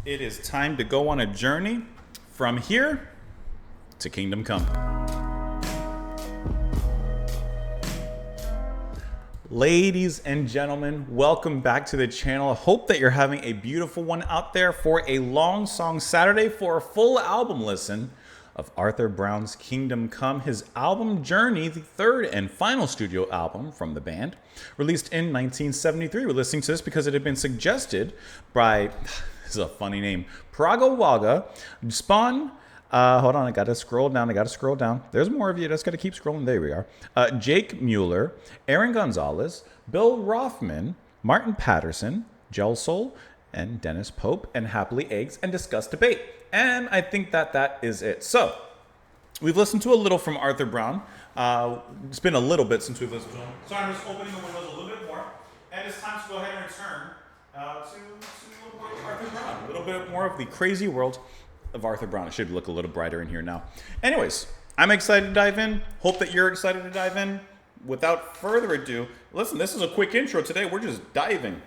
It is time to go on a journey from here to Kingdom Come. Ladies and gentlemen, welcome back to the channel. I hope that you're having a beautiful one out there for a long song Saturday for a full album listen of Arthur Brown's Kingdom Come, his album Journey, the third and final studio album from the band, released in 1973. We're listening to this because it had been suggested by, this is a funny name, Praga Waga, Spawn, hold on, I gotta scroll down. There's more of you, just gotta keep scrolling, there we are. Jake Mueller, Aaron Gonzalez, Bill Rothman, Martin Patterson, Gel Soul, and Dennis Pope, and Happily Eggs, and Discuss Debate. And I think that is it. So, we've listened to a little from Arthur Brown. It's been a little bit since we've listened to him. So I'm just opening the windows a little bit more. And it's time to go ahead and return to a little bit of Arthur Brown. A little bit more of the crazy world of Arthur Brown. It should look a little brighter in here now. Anyways, I'm excited to dive in. Hope that you're excited to dive in. Without further ado, listen, this is a quick intro today. We're just diving.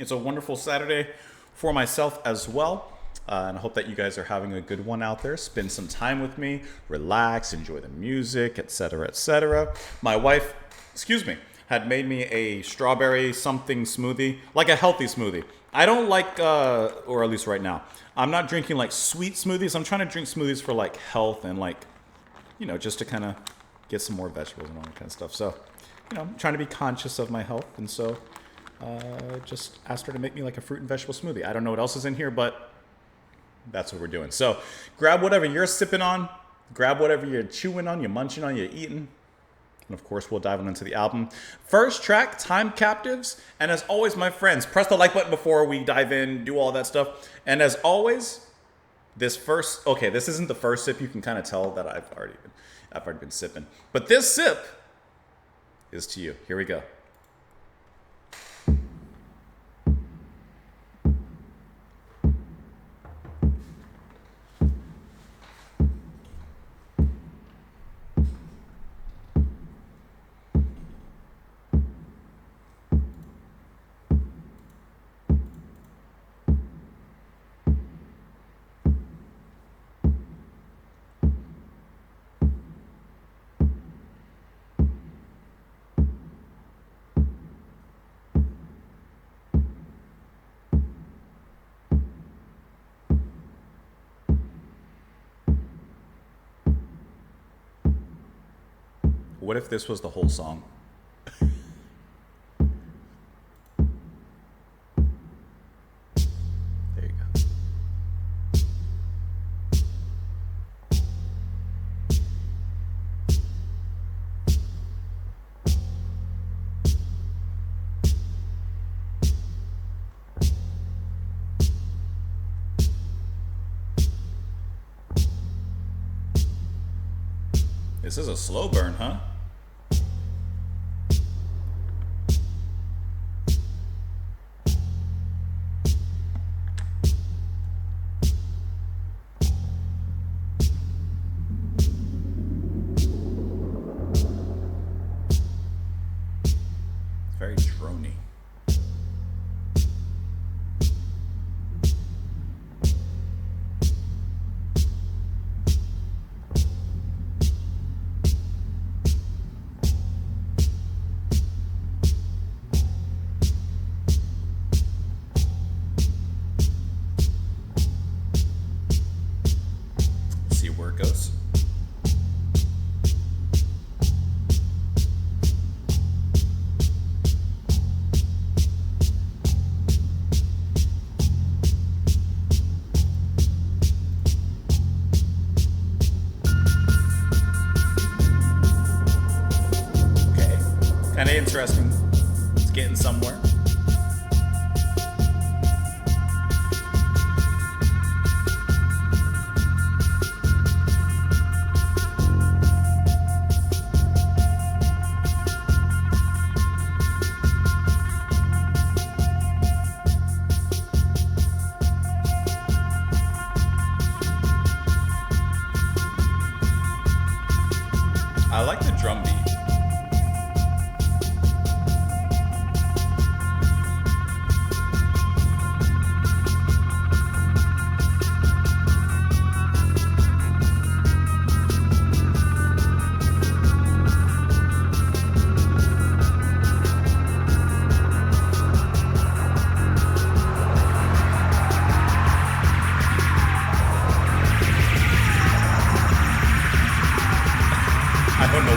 It's a wonderful Saturday for myself as well. And I hope that you guys are having a good one out there. Spend some time with me, relax, enjoy the music, etc., etc. My wife, had made me a strawberry something smoothie, like a healthy smoothie. I don't like, or at least right now, I'm not drinking like sweet smoothies. I'm trying to drink smoothies for like health and like, just to kind of get some more vegetables and all that kind of stuff. So, I'm trying to be conscious of my health. And so, just asked her to make me like a fruit and vegetable smoothie. I don't know what else is in here, but that's what we're doing. So grab whatever you're sipping on, grab whatever you're chewing on, you're munching on, you're eating. And of course, we'll dive into the album. First track, Time Captives. And as always, my friends, press the like button before we dive in, do all that stuff. And as always, this isn't the first sip. You can kind of tell that I've already been sipping. But this sip is to you. Here we go. What if this was the whole song? There you go. This is a slow burn, huh? Very drony.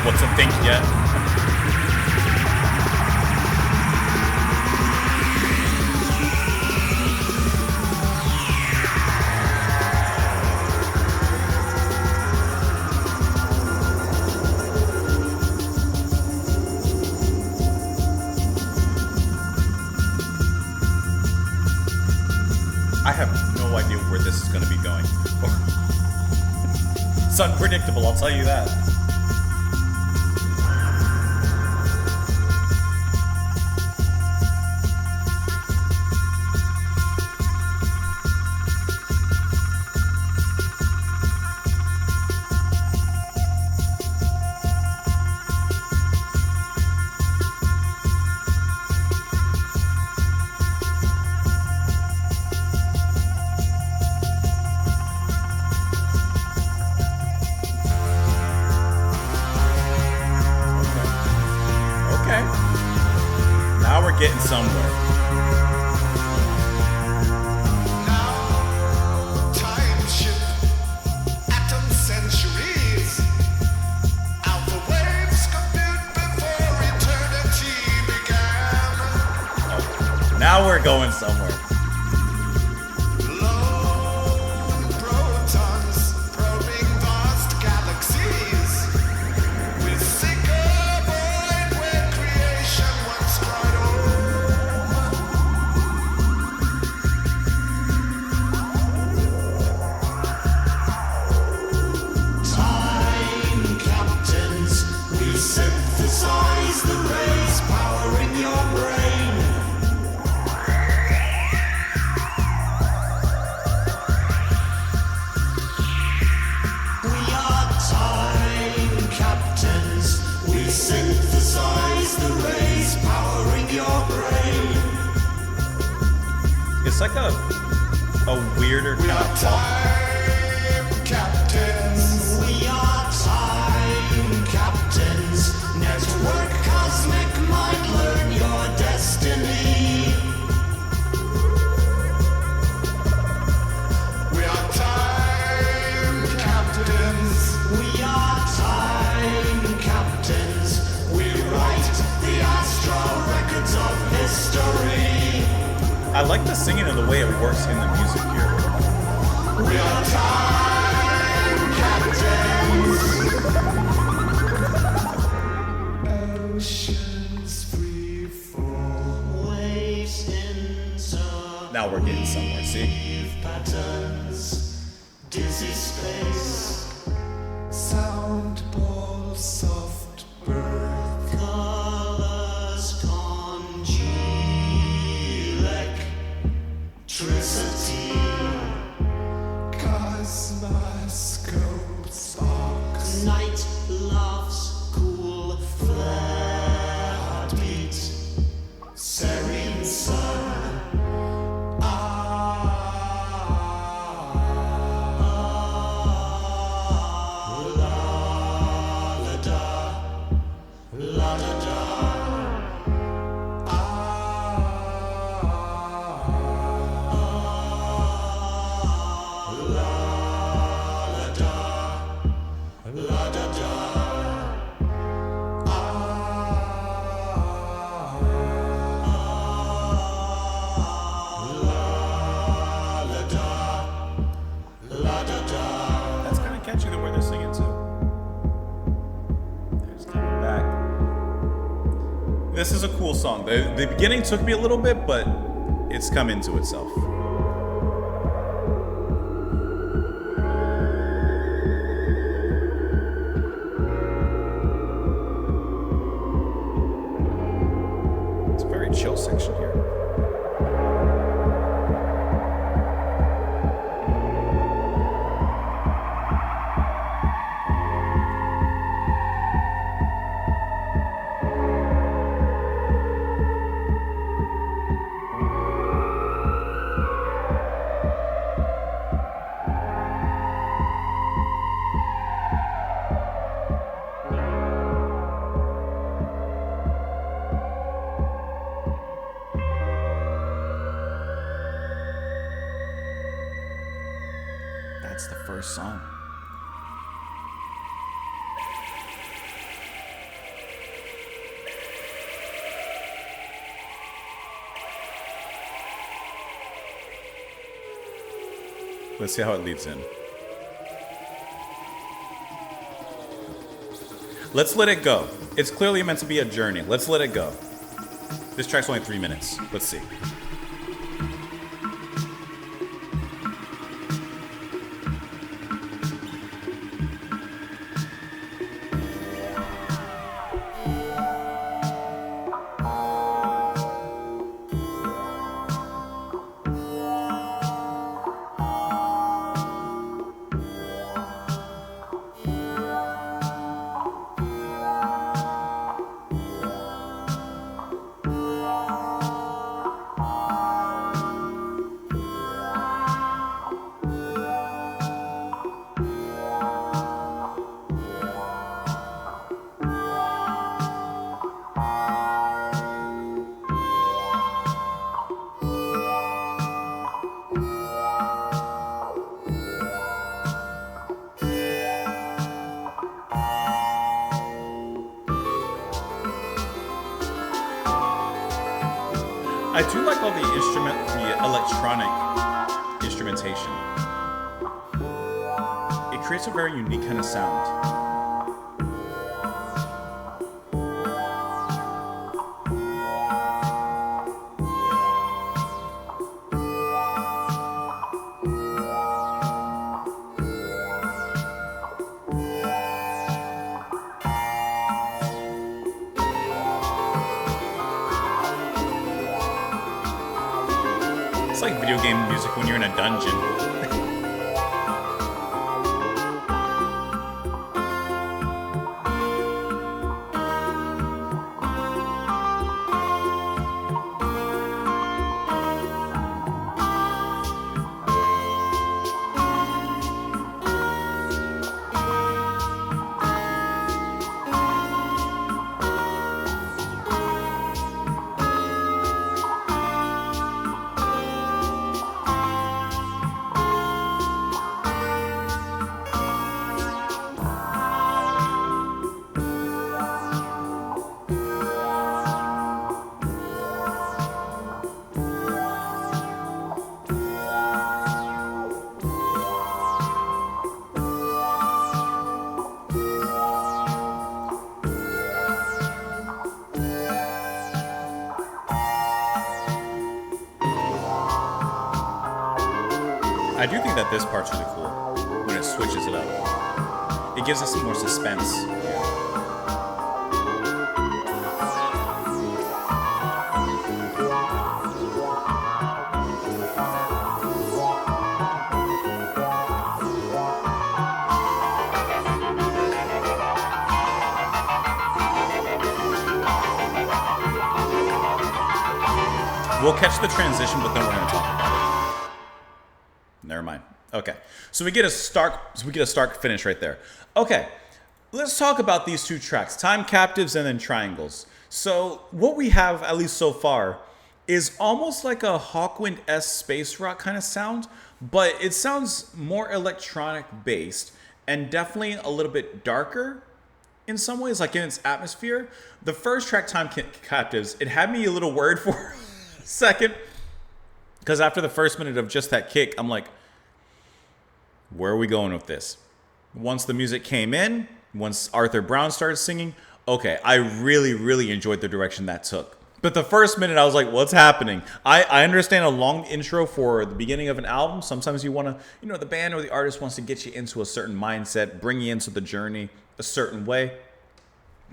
What's a think yet? I have no idea where this is going to be going. It's unpredictable, I'll tell you that. Now we're getting somewhere. Now, time shift, atom centuries. Alpha waves compute before eternity began. Now we're going somewhere. Lone protons probing vast galaxies. With sicker void where creation once cried Time captains, we synthesize the rays powering your brain. We are time captains, we synthesize the rays powering your brain. It's like a weirder We kind are of pop. time captains. We are time captains. Network cosmic might learn your destiny. We are time captains. We are time captains. We write the astral records of history. I like the singing and the way it works in the music here. We are time captains. Oceans free fall. Waves into Now we're getting somewhere, see? patterns. Dizzy space. Sound ball soft birth. Colors congeal. Electricity. Cosmoscope sparks. Night loves cool heartbeat. Serene sun. That's kind of catchy the way they're singing too. It's coming back. This is a cool song. The beginning took me a little bit, but it's come into itself. It's a very chill section here. That's the first song. Let's see how it leads in. Let's let it go. It's clearly meant to be a journey. Let's let it go. This track's only 3 minutes. Let's see. I do like all the electronic instrumentation. It creates a very unique kind of sound. It's like video game music when you're in a dungeon. I do think that this part's really cool when it switches it up. It gives us some more suspense. We'll catch the transition, but then we're going to talk about it. Never mind. Okay, so we get a stark finish right there. Okay, let's talk about these two tracks, Time Captives and then Triangles. So what we have, at least so far, is almost like a Hawkwind-esque space rock kind of sound, but it sounds more electronic based and definitely a little bit darker in some ways, like in its atmosphere. The first track, Time Captives, it had me a little worried for a second, because after the first minute of just that kick, I'm like, where are we going with this? Once the music came in, once Arthur Brown started singing, okay, I really, really enjoyed the direction that took. But the first minute, I was like, what's happening? I understand a long intro for the beginning of an album. Sometimes you want to, the band or the artist wants to get you into a certain mindset, bring you into the journey a certain way.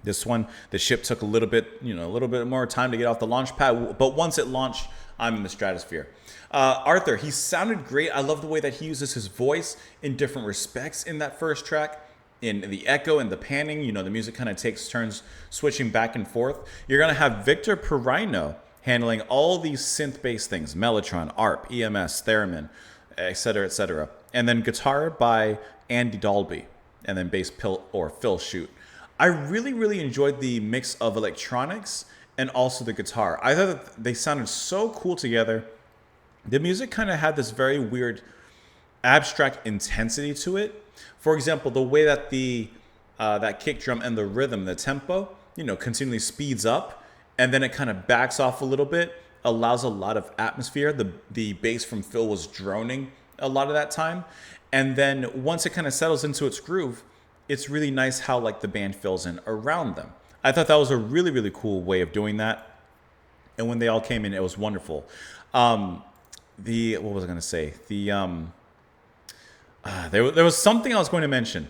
This one, the ship took a little bit more time to get off the launch pad. But once it launched, I'm in the stratosphere. Arthur, he sounded great. I love the way that he uses his voice in different respects in that first track. In the echo and the panning, the music kind of takes turns switching back and forth. You're going to have Victor Perino handling all these synth-based things, Mellotron, ARP, EMS, Theremin, etc., etc. And then guitar by Andy Dalby, and then bass Phil Shute. I really, really enjoyed the mix of electronics and also the guitar. I thought that they sounded so cool together. The music kind of had this very weird abstract intensity to it. For example, the way that that kick drum and the rhythm, the tempo, continually speeds up and then it kind of backs off a little bit, allows a lot of atmosphere. The bass from Phil was droning a lot of that time. And then once it kind of settles into its groove, it's really nice how like the band fills in around them. I thought that was a really, really cool way of doing that. And when they all came in, it was wonderful. What was I going to say? There was something I was going to mention.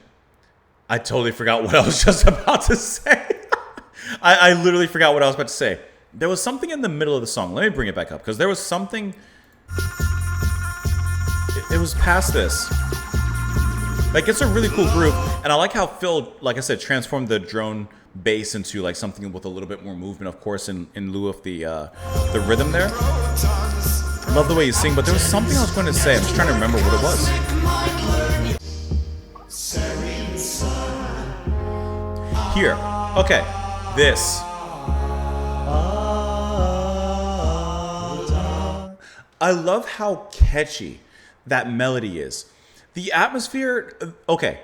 I totally forgot what I was just about to say. I literally forgot what I was about to say. There was something in the middle of the song. Let me bring it back up because there was something. It was past this. Like, it's a really cool groove, and I like how Phil, like I said, transformed the drone bass into like something with a little bit more movement, of course, in lieu of the rhythm there. Love the way you sing, but there was something I was going to say. I'm just trying to remember what it was. Here. Okay. This. I love how catchy that melody is. The atmosphere, okay,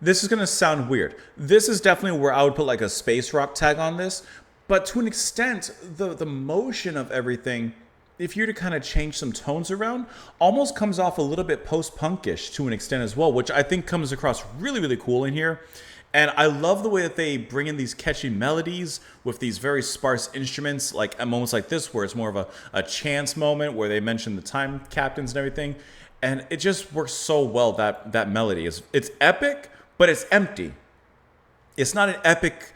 this is going to sound weird. This is definitely where I would put like a space rock tag on this. But to an extent, the motion of everything, if you were to kind of change some tones around, almost comes off a little bit post-punkish to an extent as well, which I think comes across really, really cool in here. And I love the way that they bring in these catchy melodies with these very sparse instruments, like at moments like this where it's more of a chance moment where they mention the time captains and everything. And it just works so well, that melody. It's epic, but it's empty. It's not an epic,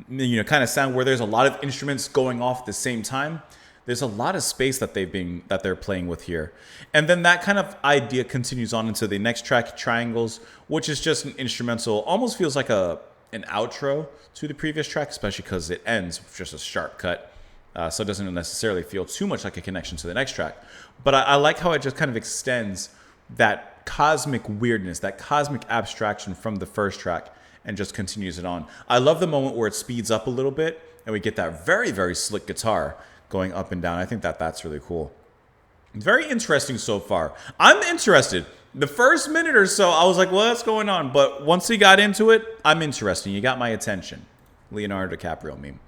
kind of sound where there's a lot of instruments going off at the same time. There's a lot of space that they're playing with here. And then that kind of idea continues on into the next track, Triangles, which is just an instrumental, almost feels like an outro to the previous track, especially because it ends with just a sharp cut. So it doesn't necessarily feel too much like a connection to the next track. But I like how it just kind of extends that cosmic weirdness, that cosmic abstraction from the first track and just continues it on. I love the moment where it speeds up a little bit and we get that very, very slick guitar going up and down. I think that's really cool. Very interesting so far. I'm interested. The first minute or so, I was like, well, what's going on? But once he got into it, I'm interested. You got my attention. Leonardo DiCaprio meme.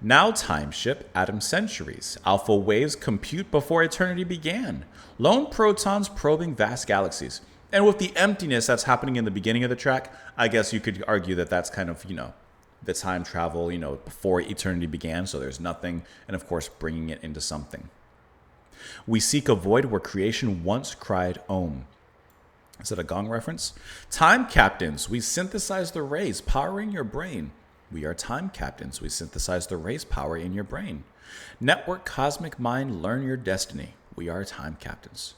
Now time ship, atom centuries. Alpha waves compute before eternity began. Lone protons probing vast galaxies. And with the emptiness that's happening in the beginning of the track, I guess you could argue that that's kind of, the time travel, before eternity began. So there's nothing. And of course, bringing it into something. We seek a void where creation once cried Om. Is that a Gong reference? Time captains, we synthesize the rays powering your brain. We are time captains. We synthesize the rays power in your brain. Network cosmic mind, learn your destiny. We are time captains.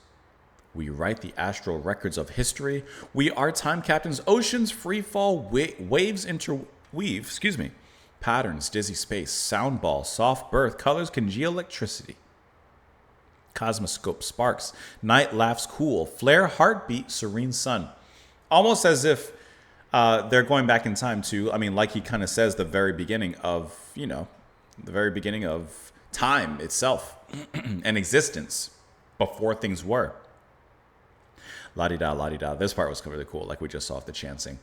We write the astral records of history. We are time captains. Oceans free fall, waves interweave, patterns, dizzy space, sound ball, soft birth, colors congeal electricity. Cosmoscope sparks, night laughs cool, flare heartbeat, serene sun. Almost as if they're going back in time to, like he kind of says, the very beginning of time itself and existence before things were. La-di-da, la-di-da. This part was really cool, like we just saw with the chanting.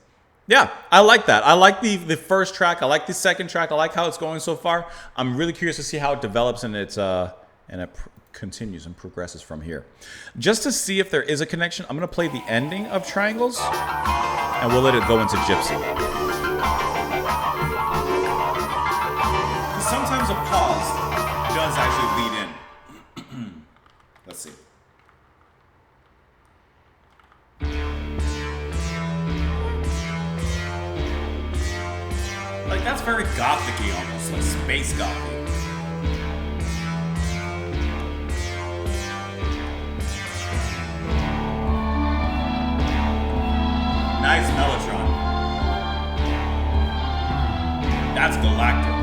Yeah, I like that. I like the first track. I like the second track. I like how it's going so far. I'm really curious to see how it develops and it continues and progresses from here. Just to see if there is a connection, I'm going to play the ending of Triangles, and we'll let it go into Gypsy. Sometimes a pause does actually lead in. Let's see. Like, that's very gothic-y almost, like space gothic. Nice mellotron. That's galactic.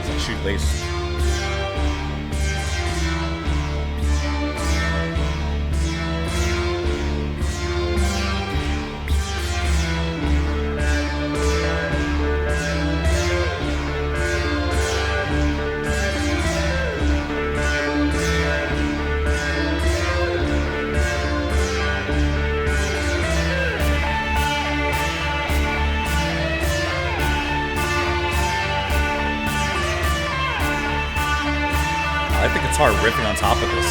It's like shoelace. I think guitar riffing on top of this.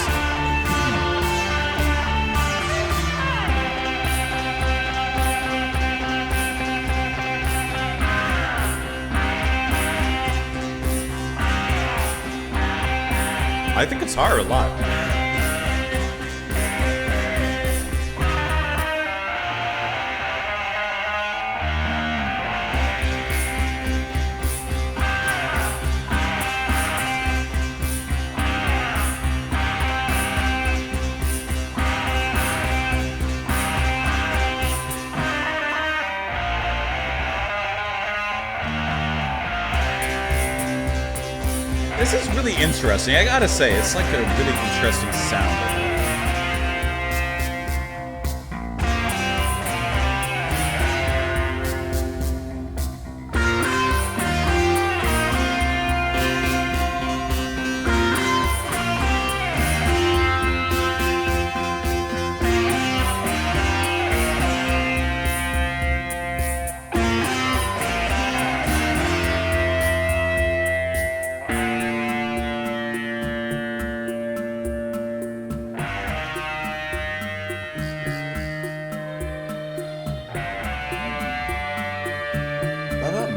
I think guitar a lot. This is really interesting. I gotta say, it's like a really interesting sound.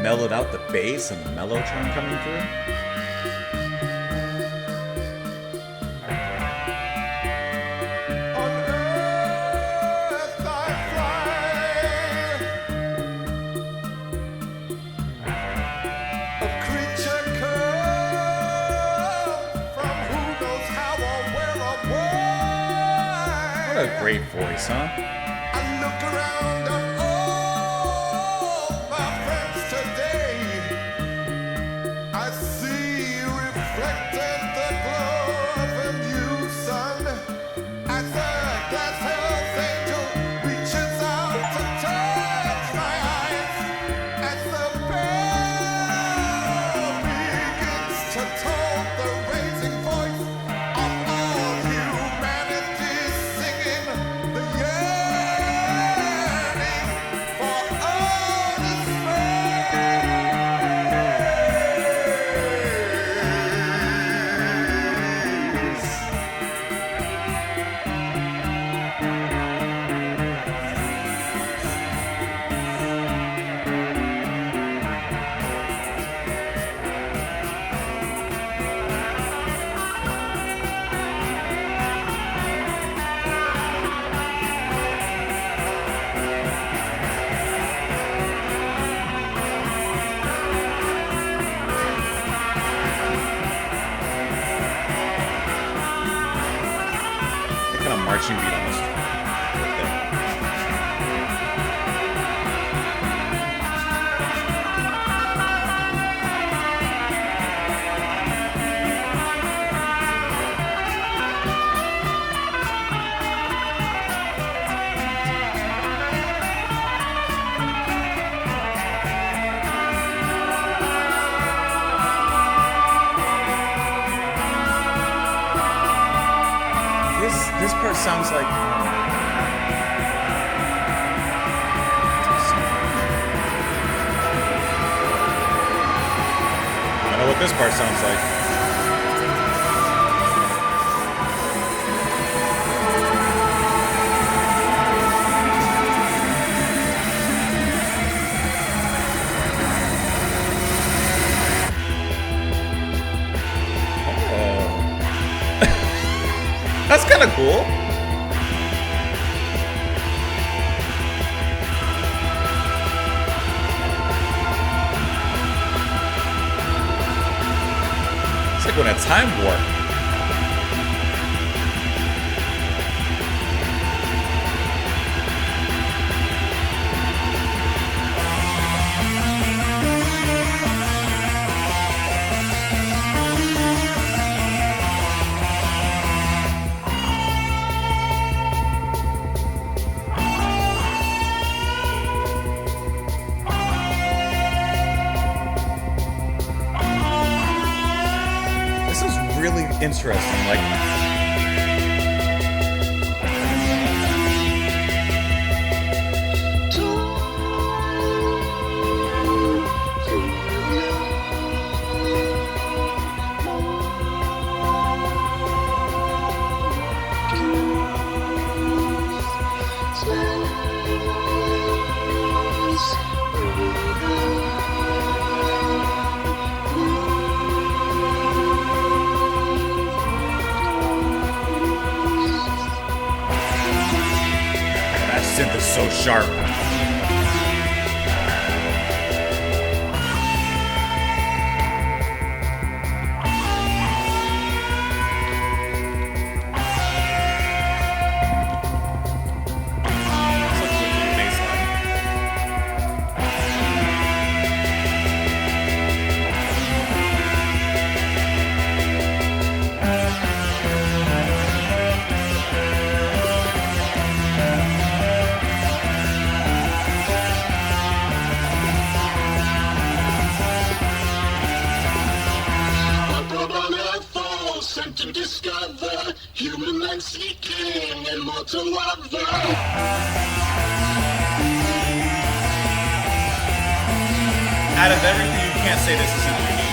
Mellowed out the bass and the mellow tone coming through. On earth I fly. A creature come from who knows how or where or why. What a great voice, huh? I look around at all my friends today. I see reflected the glow of a new sun as the glass hell's angel reaches out to touch my eyes. As the bell begins to toll, the raising voice of all humanity singing the yearning for honest space. The kind of marching beat almost. Right there. This part sounds like. I know what this part sounds like. That's kind of cool. It's like when a time warp. This is really interesting. Like, so sharp. To discover human man seeking immortal lover. Out of everything, you can't say this isn't unique.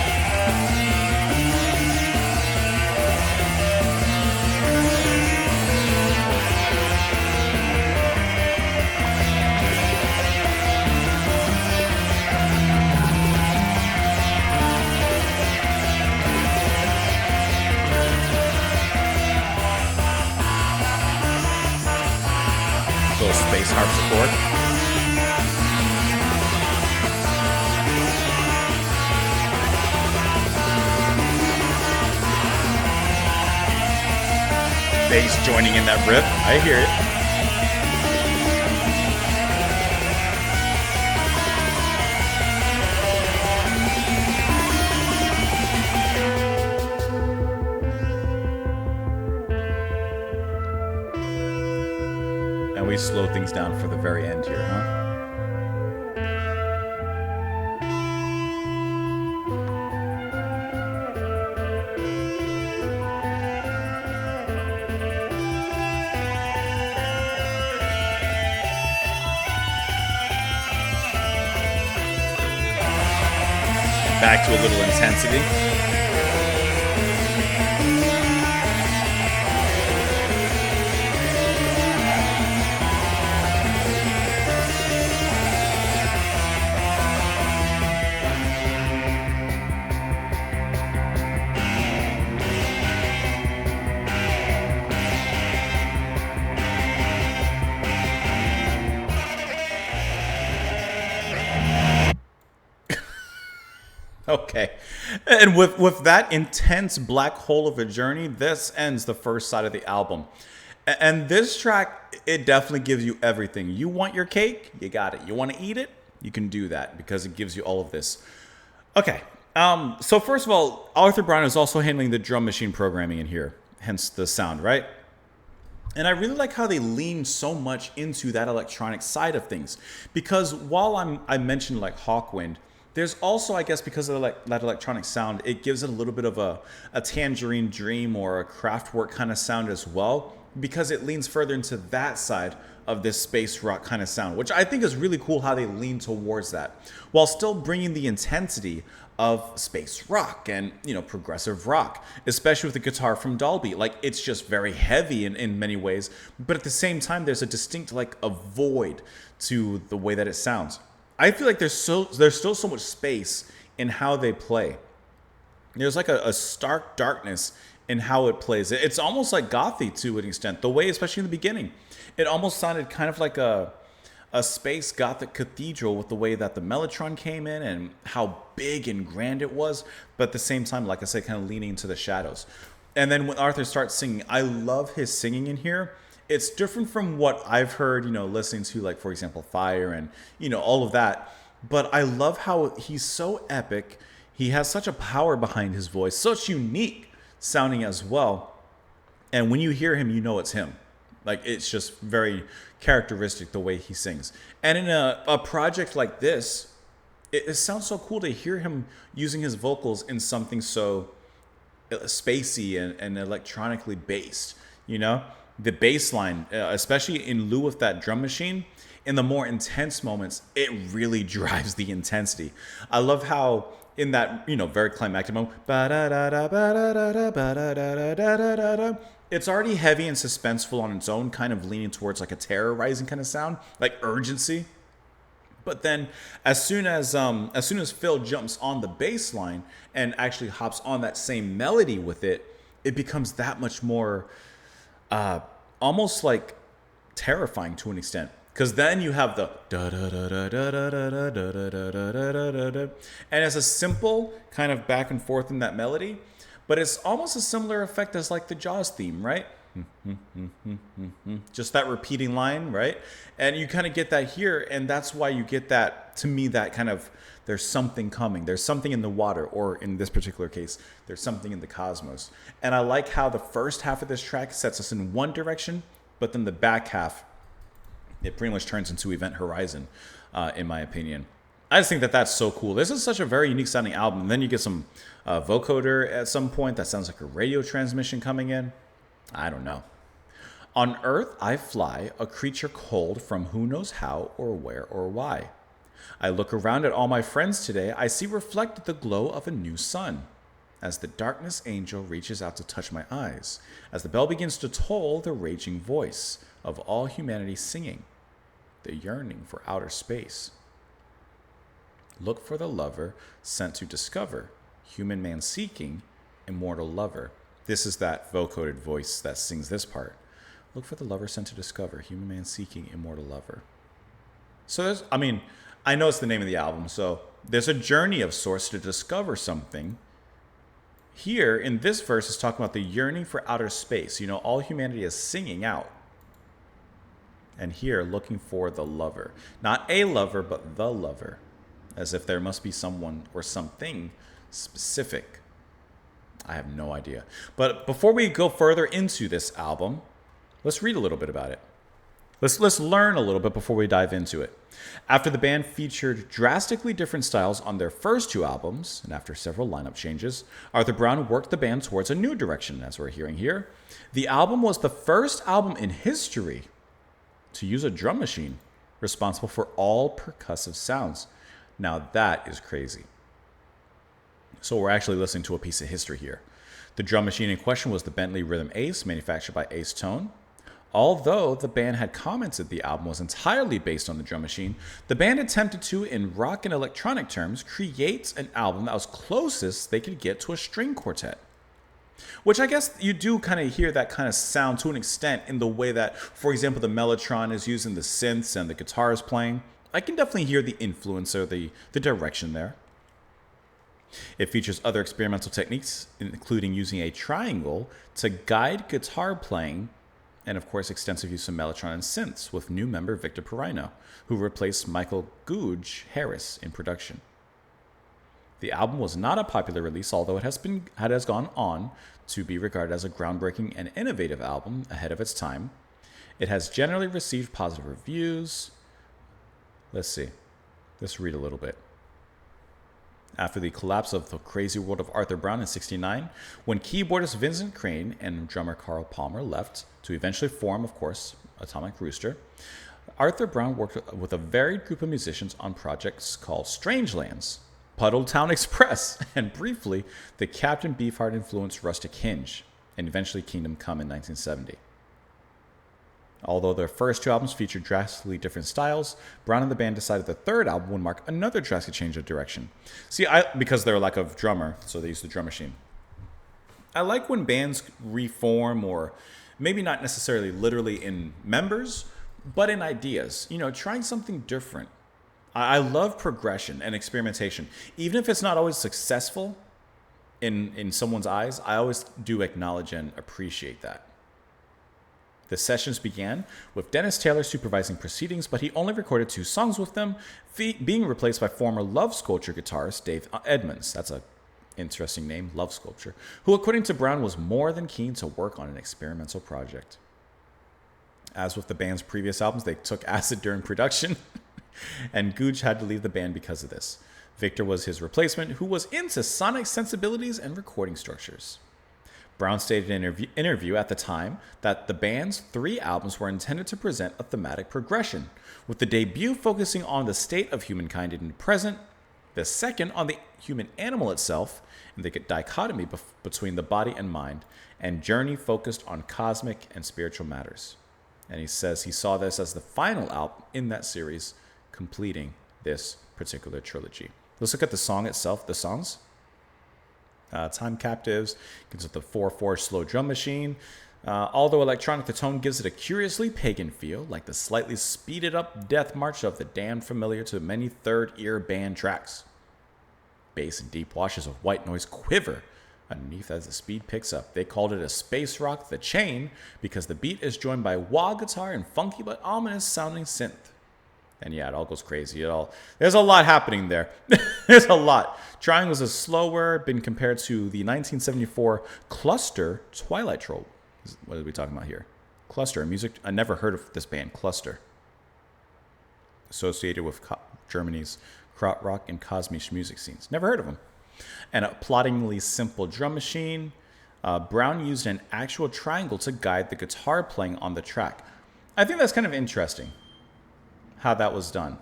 Little space harpsichord. Bass joining in that riff. I hear it. And we slow things down for the very end here, huh? Back to a little intensity. Okay. And with that intense black hole of a journey, this ends the first side of the album. And this track, it definitely gives you everything. You want your cake? You got it. You want to eat it? You can do that because it gives you all of this. Okay. So first of all, Arthur Brown is also handling the drum machine programming in here, hence the sound, right? And I really like how they lean so much into that electronic side of things. Because while I mentioned like Hawkwind, there's also, I guess, because of that electronic sound, it gives it a little bit of a Tangerine Dream or a Kraftwerk kind of sound as well, because it leans further into that side of this space rock kind of sound, which I think is really cool how they lean towards that, while still bringing the intensity of space rock and, you know, progressive rock, especially with the guitar from Dolby. Like, it's just very heavy in many ways, but at the same time, there's a distinct, like, a void to the way that it sounds. I feel like there's still so much space in how they play. There's like a stark darkness in how it plays. It's almost like gothy to an extent. The way, especially in the beginning, it almost sounded kind of like a space gothic cathedral with the way that the mellotron came in and how big and grand it was. But at the same time, like I said, kind of leaning into the shadows. And then when Arthur starts singing, I love his singing in here. It's different from what I've heard, you know, listening to, like, for example, Fire and, you know, all of that. But I love how he's so epic. He has such a power behind his voice, such unique sounding as well. And when you hear him, you know it's him. Like, it's just very characteristic the way he sings. And in a project like this, it sounds so cool to hear him using his vocals in something so spacey and electronically based, you know? The bass line, especially in lieu of that drum machine, in the more intense moments, it really drives the intensity. I love how in that, you know, very climactic moment, it's already heavy and suspenseful on its own, kind of leaning towards like a terrorizing kind of sound, like urgency. But then as soon as Phil jumps on the bass line and actually hops on that same melody with it, it becomes that much more almost like terrifying to an extent. Because then you have the da da da da da da da da da da da da da da da, and it's a simple kind of back and forth in that melody, but it's almost a similar effect as like the Jaws theme, right? Just that repeating line, right? And you kind of get that here, and that's why you get that, to me, that kind of, there's something coming. There's something in the water, or in this particular case, there's something in the cosmos. And I like how the first half of this track sets us in one direction, but then the back half, it pretty much turns into Event Horizon, in my opinion. I just think that that's so cool. This is such a very unique sounding album. And then you get some vocoder at some point that sounds like a radio transmission coming in. I don't know. On earth I fly, a creature cold from who knows how or where or why. I look around at all my friends today. I see reflected the glow of a new sun. As the darkness angel reaches out to touch my eyes. As the bell begins to toll, the raging voice of all humanity singing. The yearning for outer space. Look for the lover sent to discover, human man seeking, immortal lover. This is that vocoded voice that sings this part. Look for the lover sent to discover, human man seeking, immortal lover. So there's, I know it's the name of the album, so there's a journey of sorts to discover something. Here, in this verse, it's talking about the yearning for outer space. You know, all humanity is singing out. And here, looking for the lover. Not a lover, but the lover. As if there must be someone or something specific. I have no idea. But before we go further into this album, let's read a little bit about it. Let's learn a little bit before we dive into it. After the band featured drastically different styles on their first two albums, and after several lineup changes, Arthur Brown worked the band towards a new direction, as we're hearing here. The album was the first album in history to use a drum machine responsible for all percussive sounds. Now that is crazy. So we're actually listening to a piece of history here. The drum machine in question was the Bentley Rhythm Ace, manufactured by Ace Tone. Although the band had commented the album was entirely based on the drum machine, the band attempted to, in rock and electronic terms, create an album that was closest they could get to a string quartet. Which I guess you do kind of hear that kind of sound to an extent in the way that, for example, the Mellotron is using the synths and the guitars playing. I can definitely hear the influence or the direction there. It features other experimental techniques, including using a triangle to guide guitar playing, and of course extensive use of Mellotron and synths with new member Victor Perino, who replaced Michael Googe Harris in production. The album was not a popular release, although it has gone on to be regarded as a groundbreaking and innovative album ahead of its time. It has generally received positive reviews. Let's read a little bit. After the collapse of the crazy world of Arthur Brown in '69, when keyboardist Vincent Crane and drummer Carl Palmer left to eventually form, of course, Atomic Rooster, Arthur Brown worked with a varied group of musicians on projects called Strangelands, Puddletown Express, and briefly, the Captain Beefheart-influenced Rustic Hinge, and eventually Kingdom Come in 1970. Although their first two albums featured drastically different styles, Brown and the band decided the third album would mark another drastic change of direction. See, because they're lack of drummer, so they used the drum machine. I like when bands reform, or maybe not necessarily literally in members, but in ideas. You know, trying something different. I love progression and experimentation. Even if it's not always successful in someone's eyes, I always do acknowledge and appreciate that. The sessions began with Dennis Taylor supervising proceedings, but he only recorded 2 songs with them, being replaced by former Love Sculpture guitarist Dave Edmonds. That's an interesting name, Love Sculpture, who, according to Brown, was more than keen to work on an experimental project. As with the band's previous albums, they took acid during production, and Googe had to leave the band because of this. Victor was his replacement, who was into sonic sensibilities and recording structures. Brown stated in an interview at the time that the band's 3 albums were intended to present a thematic progression, with the debut focusing on the state of humankind in the present, the second on the human animal itself, and the dichotomy between the body and mind, and Journey focused on cosmic and spiritual matters. And he says he saw this as the final album in that series, completing this particular trilogy. Let's look at the song itself, the songs. Time Captives, gets with the 4/4 slow drum machine. Although electronic, the tone gives it a curiously pagan feel, like the slightly speeded up death march of the damned familiar to many third ear band tracks. Bass and deep washes of white noise quiver underneath as the speed picks up. They called it a space rock, The Chain, because the beat is joined by wah guitar and funky but ominous sounding synth. And yeah, it all goes crazy. There's a lot happening there. There's a lot. Triangles is slower, been compared to the 1974 Cluster Twilight Troll. What are we talking about here? Cluster, music. I never heard of this band, Cluster. Associated with Germany's krautrock and kosmic music scenes. Never heard of them. And a ploddingly simple drum machine. Brown used an actual triangle to guide the guitar playing on the track. I think that's kind of interesting how that was done.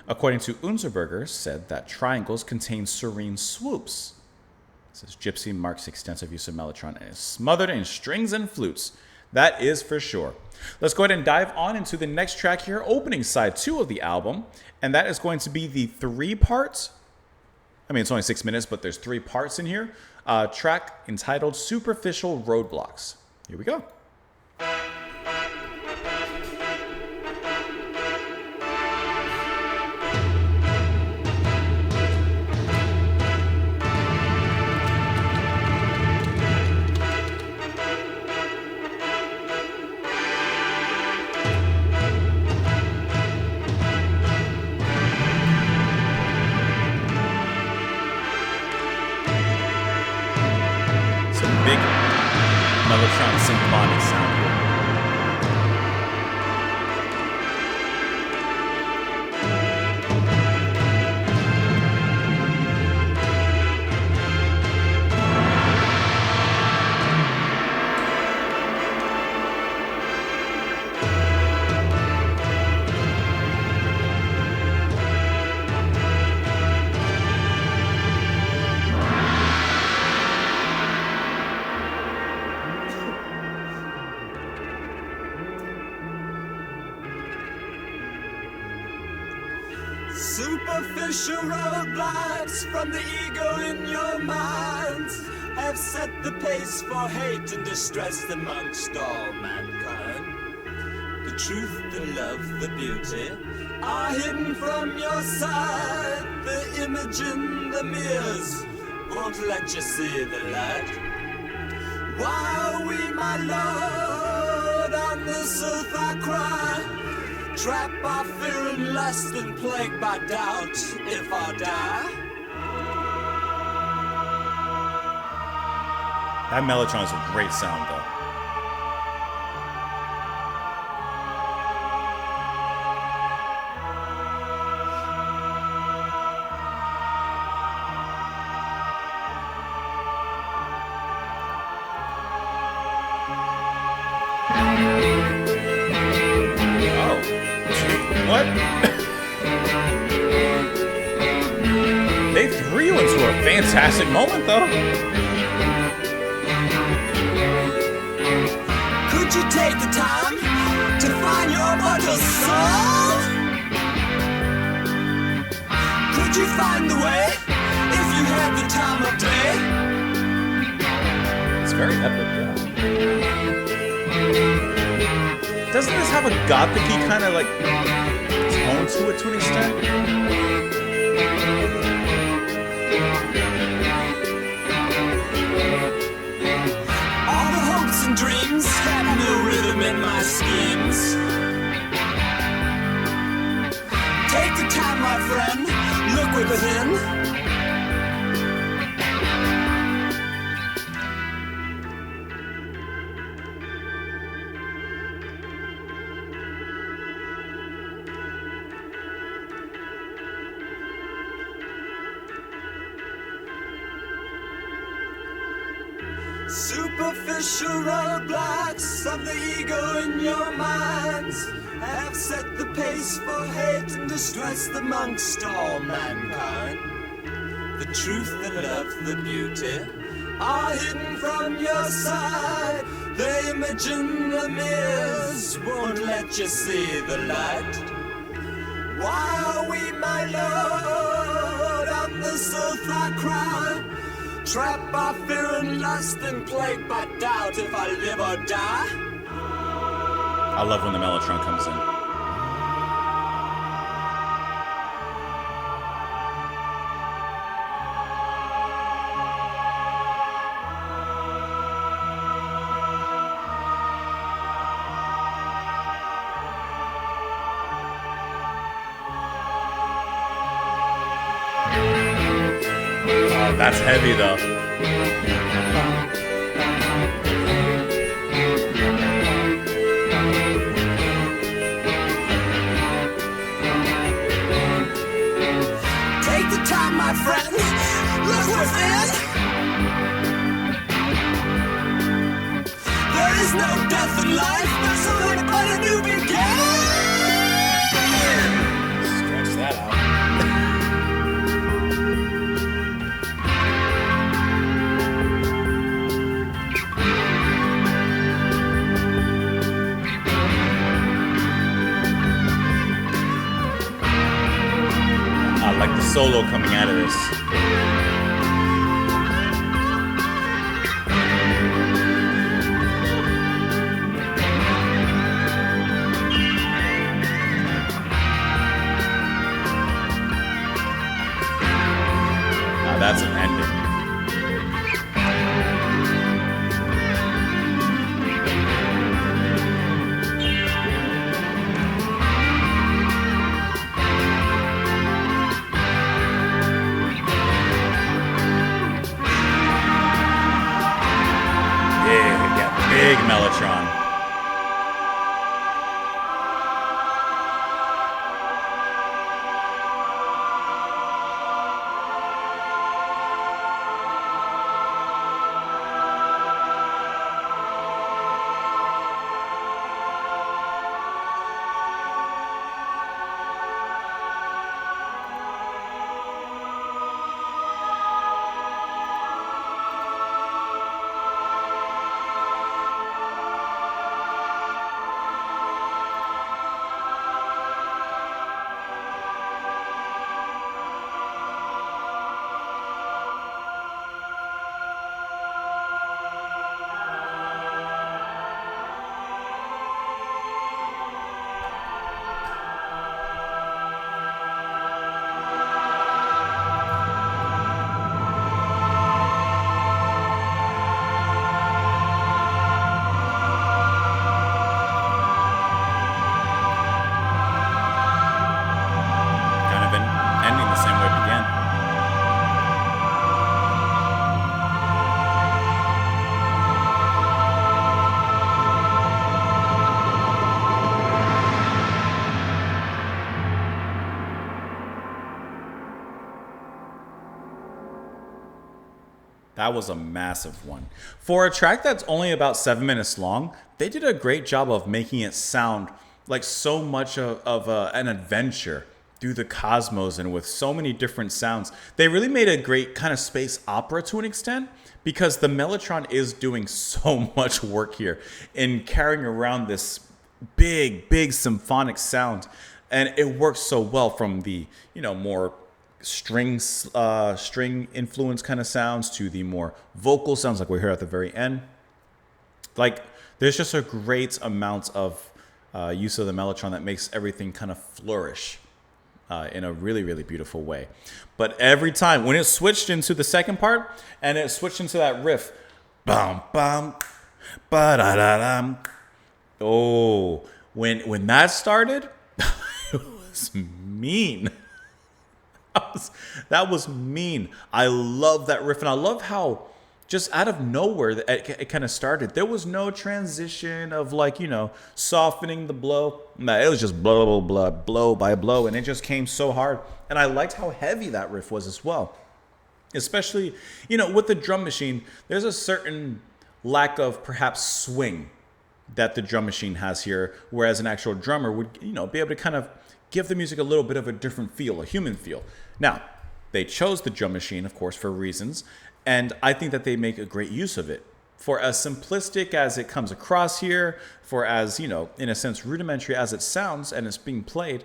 According to Unzerberger, said that triangles contain serene swoops. It says Gypsy marks extensive use of mellotron and is smothered in strings and flutes. That is for sure. Let's go ahead and dive on into the next track here, opening side 2 of the album, and that is going to be the 3 parts. I mean, it's only 6 minutes, but there's 3 parts in here. Track entitled Superficial Roadblocks. Here we go. Big mellotron symphonic sound here. Superficial roadblocks from the ego in your minds have set the pace for hate and distress amongst all mankind. The truth, the love, the beauty are hidden from your sight. The image in the mirrors won't let you see the light. Why are we, my Lord, on this earth I cry? Trapped by fear and lust and plagued by doubt if I die. That mellotron is a great sound, though. What? They threw you into a fantastic moment, though. Could you take the time to find your mortal soul? Could you find the way if you had the time of day? It's very epic, yeah. Doesn't this have a gothic-y kind of like tone to it to an extent? All the hopes and dreams have no rhythm in my schemes. Take the time, my friend, look within. Superficial roadblocks of the ego in your minds have set the pace for hate and distress amongst all mankind. The truth, the love, the beauty are hidden from your sight. The image in the mirrors won't let you see the light. Why are we, my Lord, on this earth I cry? Trapped by fear and lust and plagued by doubt if I live or die. I love when the Mellotron comes in. That's heavy though. Take the time, my friend. Look within. There is no death in life. There's only but a new beginning. Stretch that out. I like the solo coming out of this. Now that's an ending. Big Mellotron. That was a massive one. For a track that's only about 7 minutes long, they did a great job of making it sound like so much of an adventure through the cosmos and with so many different sounds. They really made a great kind of space opera to an extent, because the Mellotron is doing so much work here in carrying around this big symphonic sound. And it works so well from the, more string influence kind of sounds to the more vocal sounds like we hear at the very end. Like, there's just a great amount of use of the Mellotron that makes everything kind of flourish in a really beautiful way. But every time when it switched into the second part and it switched into that riff, bum bum ba da da dum. Oh, when that started, it was mean. That was mean. I love that riff, and I love how just out of nowhere it kind of started. There was no transition of softening the blow. No, it was just blow by blow, and it just came so hard. And I liked how heavy that riff was as well. Especially, with the drum machine, there's a certain lack of perhaps swing that the drum machine has here, whereas an actual drummer would, be able to kind of give the music a little bit of a different feel, a human feel. Now, they chose the drum machine, of course, for reasons, and I think that they make a great use of it. For as simplistic as it comes across here, for as, in a sense, rudimentary as it sounds and it's being played,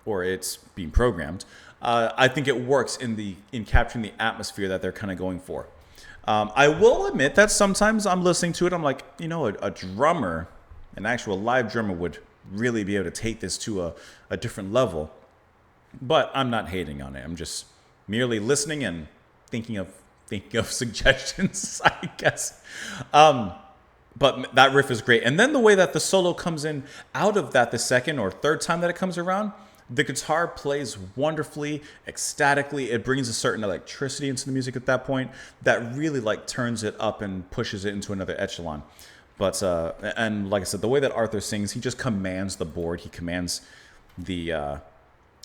or it's being programmed, I think it works in capturing the atmosphere that they're kind of going for. I will admit that sometimes I'm listening to it, I'm like, a drummer, an actual live drummer would really be able to take this to a different level. But I'm not hating on it. I'm just merely listening and thinking of suggestions, I guess. But that riff is great. And then the way that the solo comes in out of that the second or third time that it comes around, the guitar plays wonderfully, ecstatically. It brings a certain electricity into the music at that point that really turns it up and pushes it into another echelon. But and like I said, the way that Arthur sings, he just commands the board. He commands the I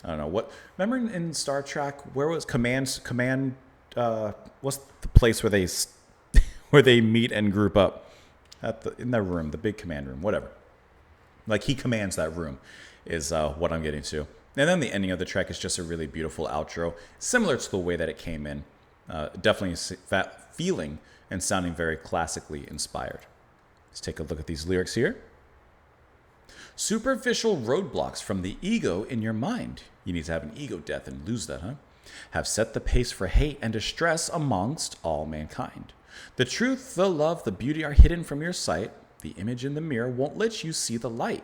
don't know what. Remember in Star Trek, where was command? What's the place where they where they meet and group up in that room, the big command room, whatever. He commands that room, is what I'm getting to. And then the ending of the track is just a really beautiful outro, similar to the way that it came in. Definitely feeling and sounding very classically inspired. Let's take a look at these lyrics here. Superficial roadblocks from the ego in your mind. You need to have an ego death and lose that, huh? Have set the pace for hate and distress amongst all mankind. The truth, the love, the beauty are hidden from your sight. The image in the mirror won't let you see the light.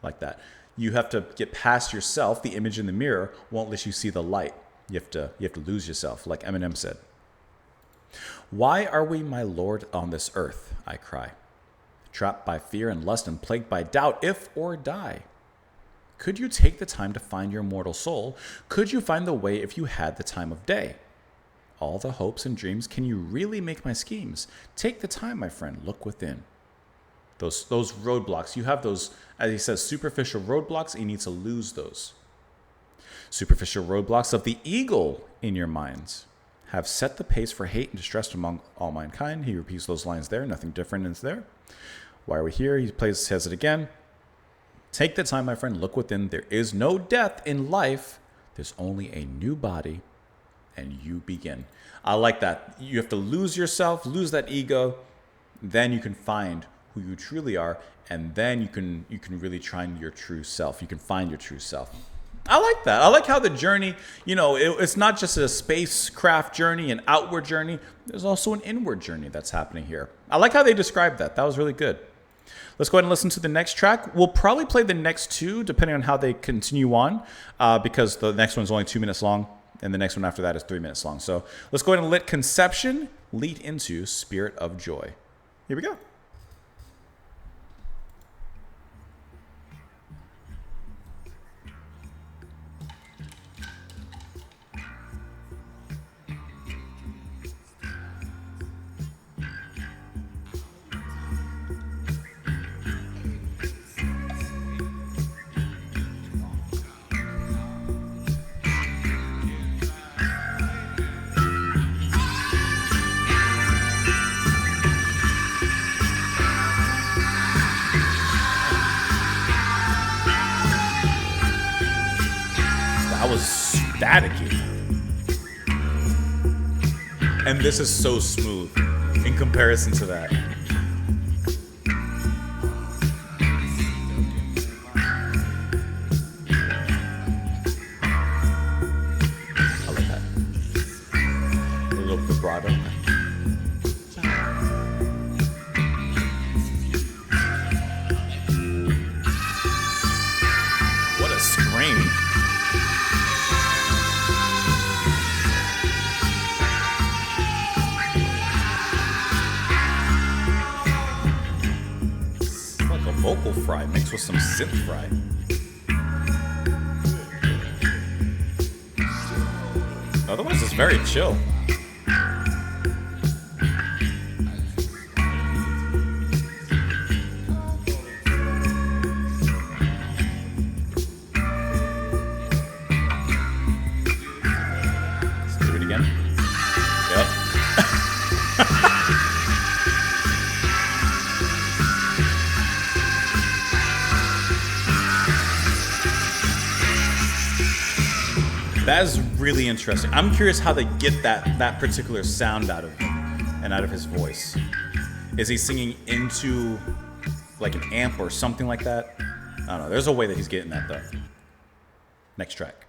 Like that. You have to get past yourself. The image in the mirror won't let you see the light. You have to lose yourself, like Eminem said. Why are we, my Lord, on this earth? I cry. Trapped by fear and lust and plagued by doubt, if or die. Could you take the time to find your mortal soul? Could you find the way if you had the time of day? All the hopes and dreams, can you really make my schemes? Take the time, my friend, look within. Those roadblocks, you have those, as he says, superficial roadblocks, you need to lose those. Superficial roadblocks of the ego in your minds have set the pace for hate and distress among all mankind. He repeats those lines there, nothing different is there. Why are we here? He says it again. Take the time, my friend, look within. There is no death in life. There's only a new body, and you begin. I like that. You have to lose yourself, lose that ego, then you can find who you truly are, and then you can really find your true self. You can find your true self. I like that. I like how the journey, it's not just a spacecraft journey, an outward journey. There's also an inward journey that's happening here. I like how they described that. That was really good. Let's go ahead and listen to the next track. We'll probably play the next two, depending on how they continue on, because the next one's only 2 minutes long, and the next one after that is 3 minutes long. So let's go ahead and let Conception lead into Spirit of Joy. Here we go. Staticky. And this is so smooth in comparison to that. I like that. A little vibrato. What a scream. Vocal fry mixed with some synth fry. Otherwise, it's very chill. Let's do it again. Yep. That is really interesting. I'm curious how they get that particular sound out of him and out of his voice. Is he singing into like an amp or something like that? I don't know. There's a way that he's getting that though. Next track.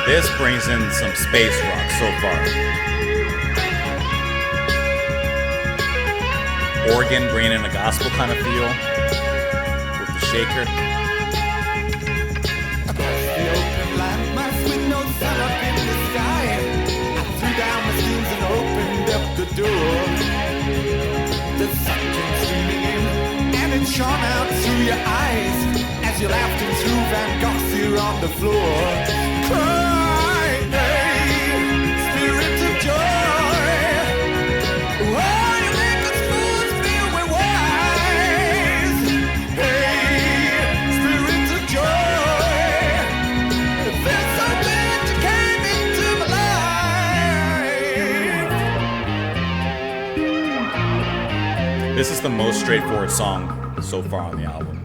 This brings in some space rock so far. Organ bringing in a gospel kind of feel with the shaker. The open landmass with no sun up in the sky. I threw down the skins and opened up the door. The sun came streaming in, and it shone out through your eyes as you laughed and threw Van Goghs here on the floor. Crying, spirit of joy. Oh, you make us fools feel we're wise. Hey, spirit of joy. It feels so good you came into my life. This is the most straightforward song so far on the album.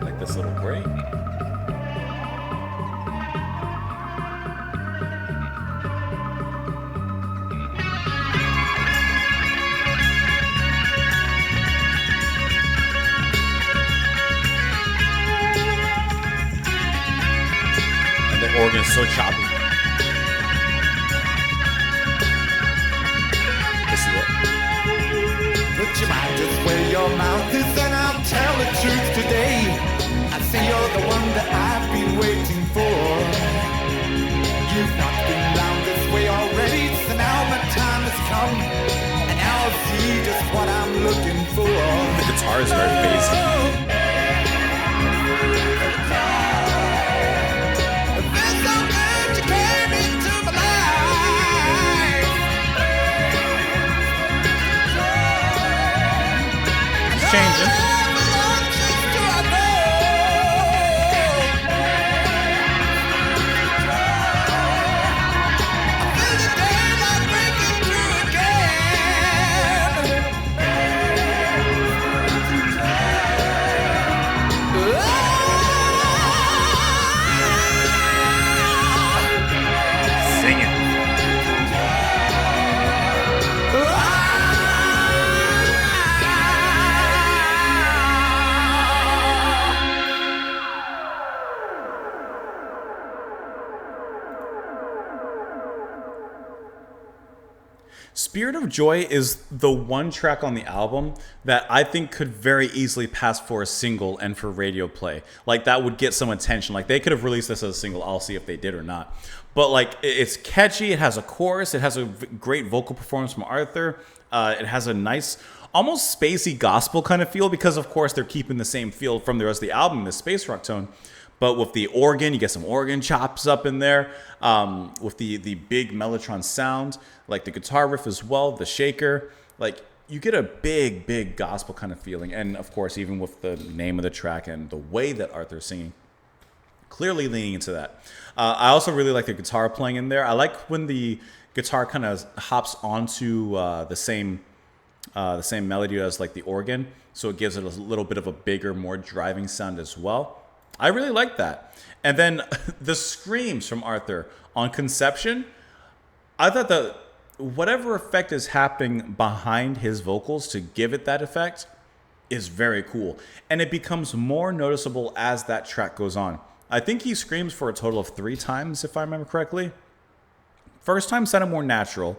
Like this little break. And the organ is so choppy. This is it. Put your mind just where your mouth is, and I'll tell the truth today. I say you're the one that I've been waiting for. You've not been round this way already, so now my time has come, and I'll see just what I'm looking for. The guitar is very basic. It feels so good you came into my life. It's changing. Sing it. Spirit of Joy is the one track on the album that I think could very easily pass for a single and for radio play. Like, that would get some attention. Like, they could have released this as a single. I'll see if they did or not. But, like, it's catchy. It has a chorus. It has a great vocal performance from Arthur. It has a nice, almost spacey gospel kind of feel because, of course, they're keeping the same feel from the rest of the album, the space rock tone. But with the organ, you get some organ chops up in there. With the big mellotron sound, like the guitar riff as well, the shaker. Like, you get a big gospel kind of feeling. And, of course, even with the name of the track and the way that Arthur's singing, clearly leaning into that. I also really like the guitar playing in there. I like when the guitar kind of hops onto the same melody as like the organ. So it gives it a little bit of a bigger, more driving sound as well. I really like that. And then the screams from Arthur on Conception, I thought that whatever effect is happening behind his vocals to give it that effect is very cool. And it becomes more noticeable as that track goes on. I think he screams for a total of 3 times, if I remember correctly. First time sounded more natural.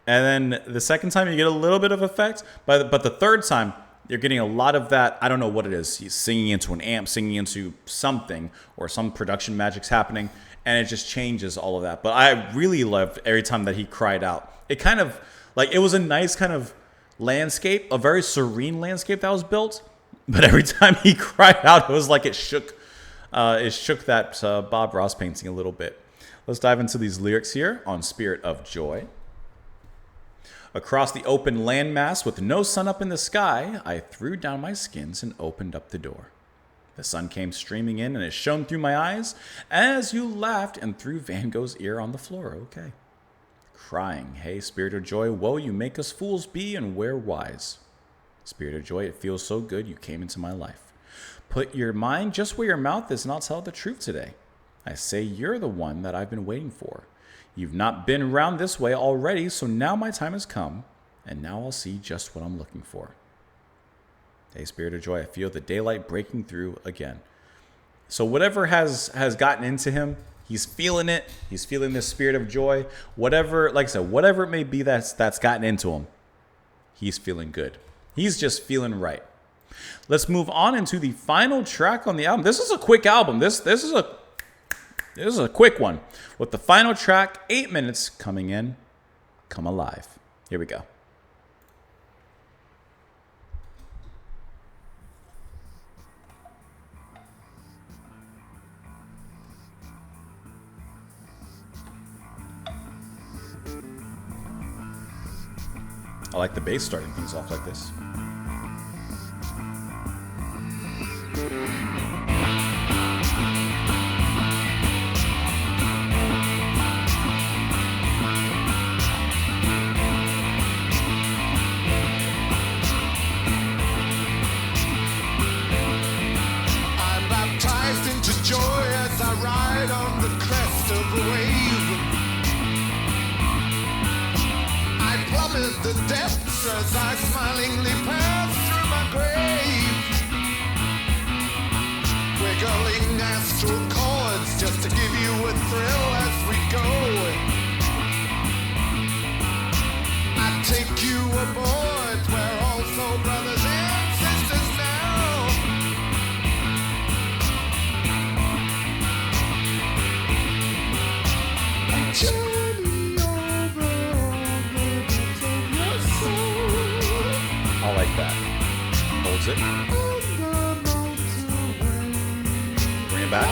And then the second time you get a little bit of effect. But the third time, you're getting a lot of that. I don't know what it is. He's singing into an amp, singing into something, or some production magic's happening, and it just changes all of that. But I really loved every time that he cried out. It kind of, like, it was a nice kind of landscape, a very serene landscape that was built. But every time he cried out, it was like it shook that Bob Ross painting a little bit. Let's dive into these lyrics here on Spirit of Joy. Across the open landmass with no sun up in the sky, I threw down my skins and opened up the door. The sun came streaming in and it shone through my eyes as you laughed and threw Van Gogh's ear on the floor. Okay. Crying, hey, Spirit of Joy, woe, you make us fools be and we're wise. Spirit of Joy, it feels so good you came into my life. Put your mind just where your mouth is and I'll tell the truth today. I say you're the one that I've been waiting for. You've not been around this way already, so now my time has come, and now I'll see just what I'm looking for. Hey, Spirit of Joy, I feel the daylight breaking through again. So whatever has gotten into him, he's feeling it. He's feeling this spirit of joy. Whatever, like I said, whatever it may be that's gotten into him, he's feeling good. He's just feeling right. Let's move on into the final track on the album. This is a quick album. This is a quick one. With the final track, 8 minutes, coming in, Come Alive. Here we go. I like the bass starting things off like this. I'm baptized into joy as I ride on the crest of a wave. I plummet the depths as I smilingly pass through my grave. Wiggling astral chords just to give you a thrill as we go. I take you aboard, we're also brothers and sisters now. A journey over all the depths of your soul. I like that. Holds it. On the motorway. Bring it back.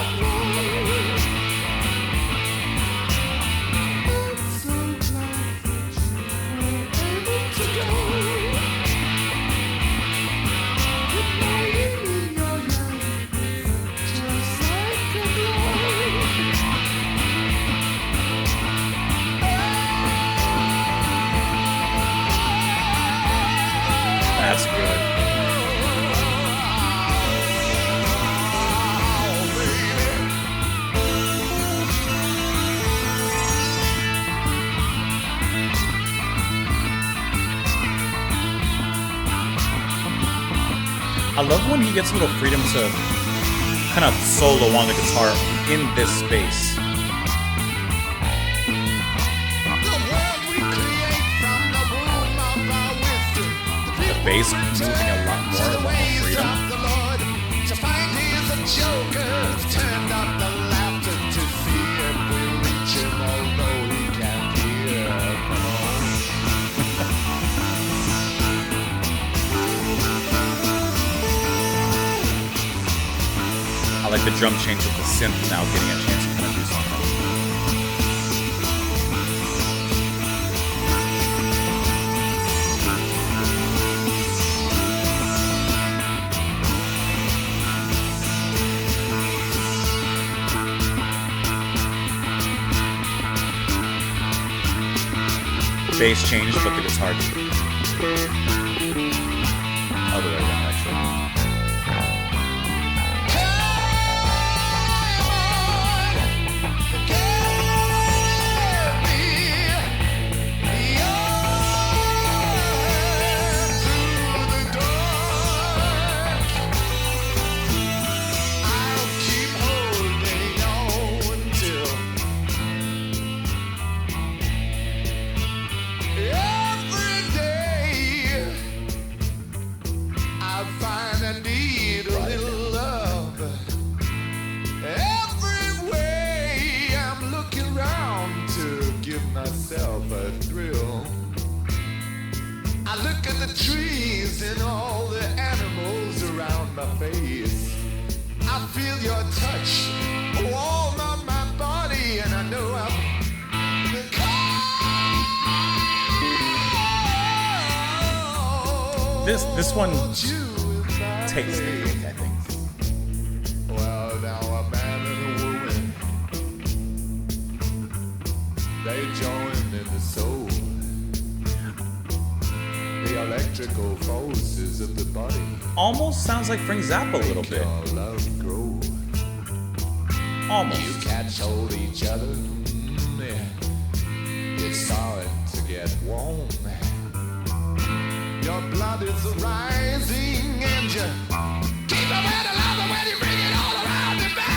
I'm so glad that you were able to go. Igniting in your life, just like a glow. That's good. I love when he gets a little freedom to kind of solo on the guitar in this space. The world we create from the womb of our wisdom. The bass moving a lot more, a lot more Ways freedom. of the Lord to find he's a joker. Turned up the laughter to see if we reach him, although he can't hear. Come on. I like the drum change with the synth now getting a chance to kind of do something. Bass changed, but the guitar did. Other way around, actually. myself a thrill. I look at the trees and all the animals around my face. I feel your touch warm on my body, and I know I'm This one takes the cake, I think. Well, now a man and a woman, they join in the soul. The electrical forces of the body. Almost sounds like Frank Zappa a little Make bit. your love grow. You Almost. catch hold each other. Yeah. It's starting to get warm. Your blood is rising and you keep a man alive when you bring it all around the back.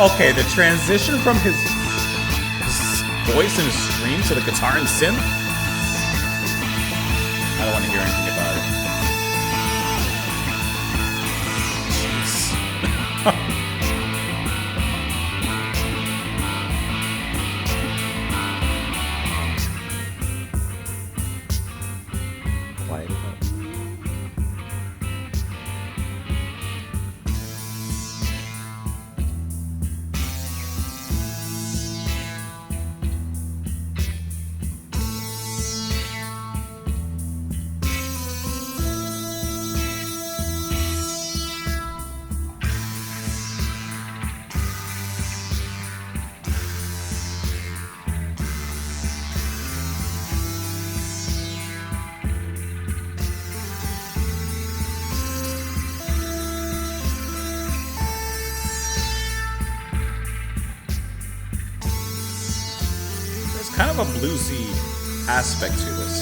Okay, the transition from his voice and his scream to the guitar and synth. I don't want to hear anything about it. Quiet it up. Kind of a bluesy aspect to this.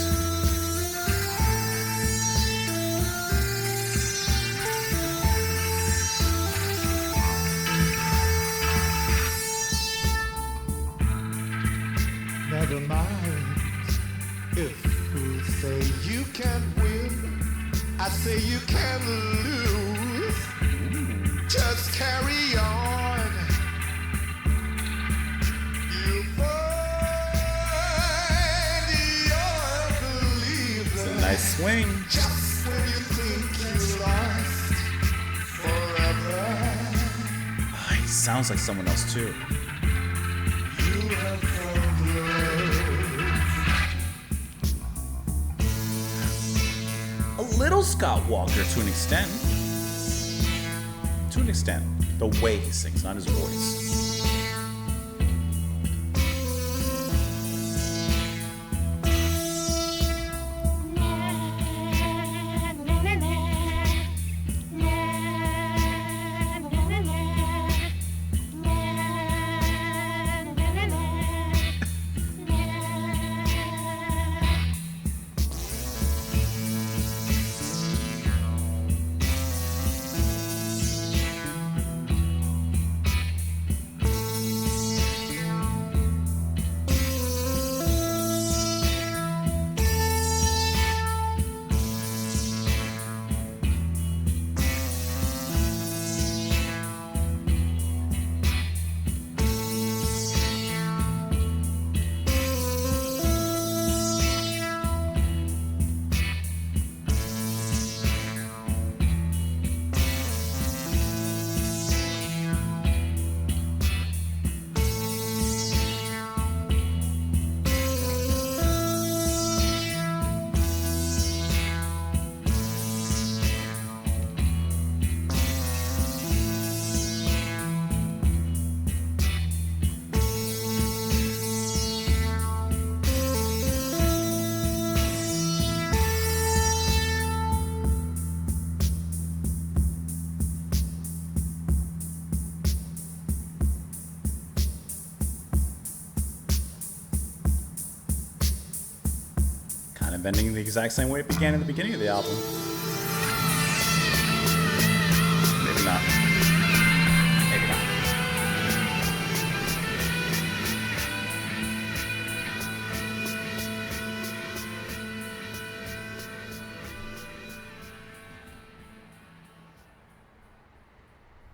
Never mind if you say you can't win. I say you can lose. Just carry on. You find your belief. It's a nice swing. Just when you think you lost forever, Oh, he sounds like someone else too. you have found love. A little Scott Walker to an extent. To an extent. The way he sings, not his voice. Kind of ending the exact same way it began in the beginning of the album. Maybe not. Maybe not.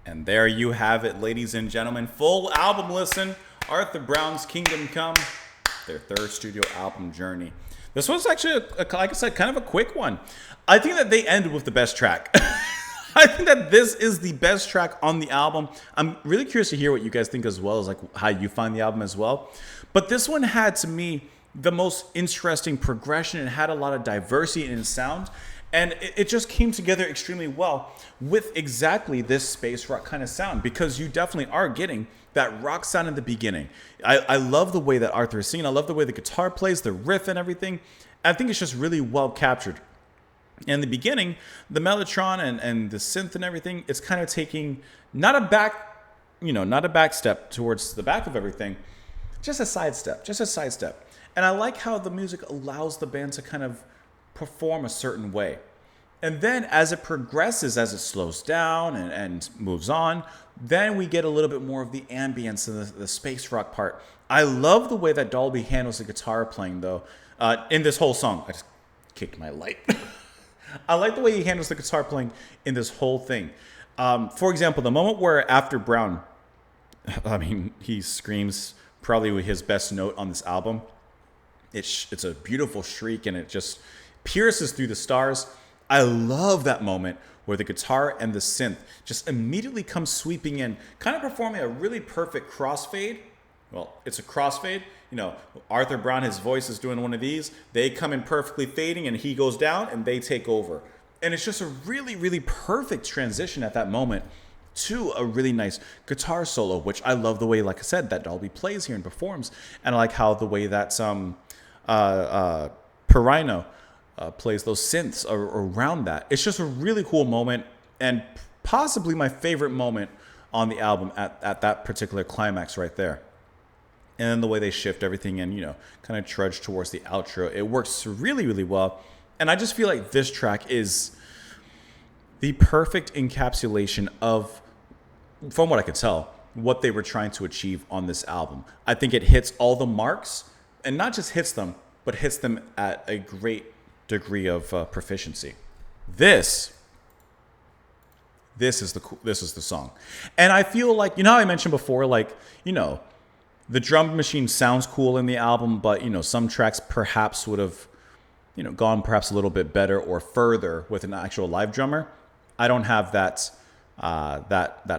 And there you have it, ladies and gentlemen. Full album listen. Arthur Brown's Kingdom Come, their third studio album journey. This was actually, like I said, kind of a quick one. I think that they ended with the best track. I think that this is the best track on the album. I'm really curious to hear what you guys think as well, as like how you find the album as well. But this one had, to me, the most interesting progression. It had a lot of diversity in its sound. And it just came together extremely well with exactly this space rock kind of sound, because you definitely are getting that rock sound in the beginning. I love the way that Arthur is singing. I love the way the guitar plays, the riff and everything. I think it's just really well captured. In the beginning, the Mellotron and the synth and everything, it's kind of taking not a back step towards the back of everything, just a sidestep. And I like how the music allows the band to kind of perform a certain way. And then as it progresses, as it slows down and moves on, then we get a little bit more of the ambience and the space rock part. I love the way that Dolby handles the guitar playing, though, in this whole song. I just kicked my light. I like the way he handles the guitar playing in this whole thing. For example, the moment where after Brown, he screams probably with his best note on this album. It's a beautiful shriek, and it just pierces through the stars. I love that moment where the guitar and the synth just immediately come sweeping in, kind of performing a really perfect crossfade. Well, it's a crossfade. Arthur Brown, his voice is doing one of these. They come in perfectly fading, and he goes down, and they take over. And it's just a really, really perfect transition at that moment to a really nice guitar solo, which I love the way, like I said, that Dolby plays here and performs. And I like how the way that Perino plays those synths around that. It's just a really cool moment, and possibly my favorite moment on the album at that particular climax right there. And then the way they shift everything and, kind of trudge towards the outro. It works really, really well. And I just feel like this track is the perfect encapsulation of, from what I could tell, what they were trying to achieve on this album. I think it hits all the marks, and not just hits them, but hits them at a great degree of proficiency. This is the song. And I feel like, how I mentioned before, the drum machine sounds cool in the album, but some tracks perhaps would have gone perhaps a little bit better or further with an actual live drummer. I don't have that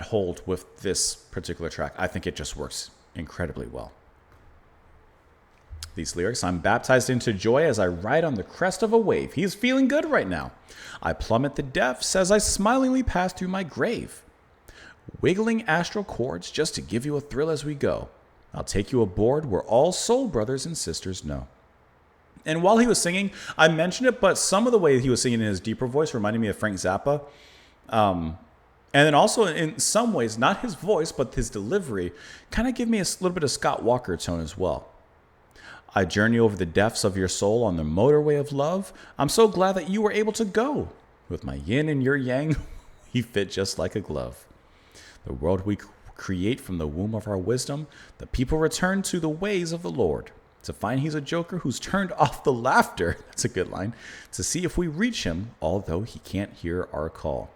hold with this particular track. I think it just works incredibly well. These lyrics: I'm baptized into joy as I ride on the crest of a wave. He's feeling good right now. I plummet the depths as I smilingly pass through my grave. Wiggling astral chords just to give you a thrill as we go. I'll take you aboard where all soul brothers and sisters know. And while he was singing, I mentioned it, but some of the way he was singing in his deeper voice reminded me of Frank Zappa. And then also in some ways, not his voice, but his delivery kind of gave me a little bit of Scott Walker tone as well. I journey over the depths of your soul on the motorway of love. I'm so glad that you were able to go. With my yin and your yang, we fit just like a glove. The world we create from the womb of our wisdom, the people return to the ways of the Lord. To find he's a joker who's turned off the laughter, that's a good line, to see if we reach him, although he can't hear our call.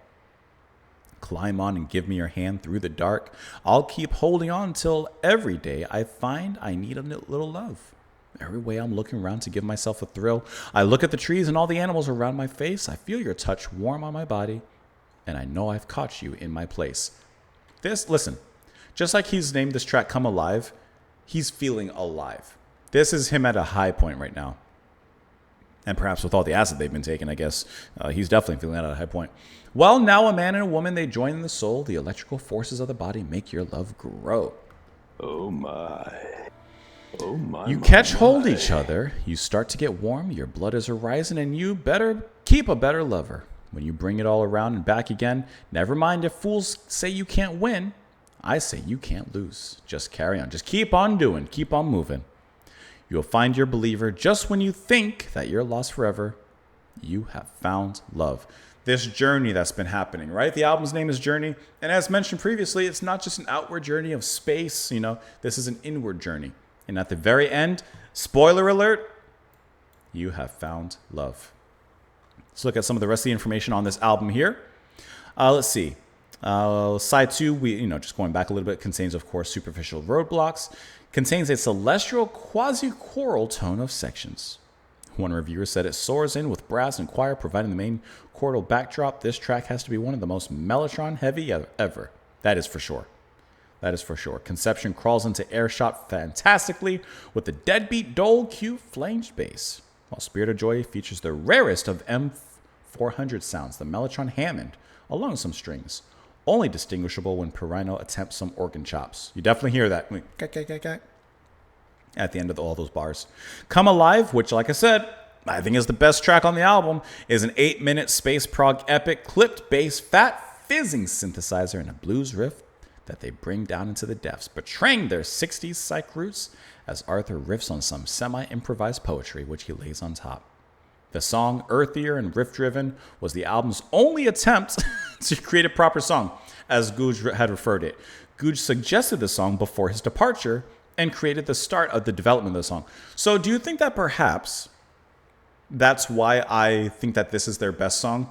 Climb on and give me your hand through the dark. I'll keep holding on till every day I find I need a little love. Every way I'm looking around to give myself a thrill. I look at the trees and all the animals around my face. I feel your touch warm on my body, and I know I've caught you in my place. Listen, just like he's named this track Come Alive, he's feeling alive. This is him at a high point right now. And perhaps with all the acid they've been taking, I guess, he's definitely feeling at a high point. Well, now a man and a woman, they join in the soul. The electrical forces of the body make your love grow. Oh my. Oh my. You catch hold each other. You start to get warm. Your blood is arising, and you better keep a better lover. When you bring it all around and back again, never mind if fools say you can't win. I say you can't lose. Just carry on. Just keep on doing. Keep on moving. You'll find your believer just when you think that you're lost forever. You have found love. This journey that's been happening, right? The album's name is Journey. And as mentioned previously, it's not just an outward journey of space. This is an inward journey. And at the very end, spoiler alert, you have found love. Let's look at some of the rest of the information on this album here. Let's see. Side 2, just going back a little bit, contains, of course, superficial roadblocks. Contains a celestial quasi-choral tone of sections. One reviewer said it soars in with brass and choir providing the main chordal backdrop. This track has to be one of the most mellotron-heavy ever. That is for sure. That is for sure. Conception crawls into airshot fantastically with the deadbeat Dole Q flanged bass, while Spirit of Joy features the rarest of M400 sounds, the Mellotron Hammond, along with some strings. Only distinguishable when Perino attempts some organ chops. You definitely hear that at the end of all those bars. Come Alive, which, like I said, I think is the best track on the album, is an 8-minute space prog epic, clipped bass, fat fizzing synthesizer, and a blues riff that they bring down into the depths, betraying their 60s psych roots as Arthur riffs on some semi-improvised poetry, which he lays on top. The song, earthier and riff-driven, was the album's only attempt to create a proper song, as Guj had referred it. Guj suggested the song before his departure and created the start of the development of the song. So do you think that perhaps that's why I think that this is their best song?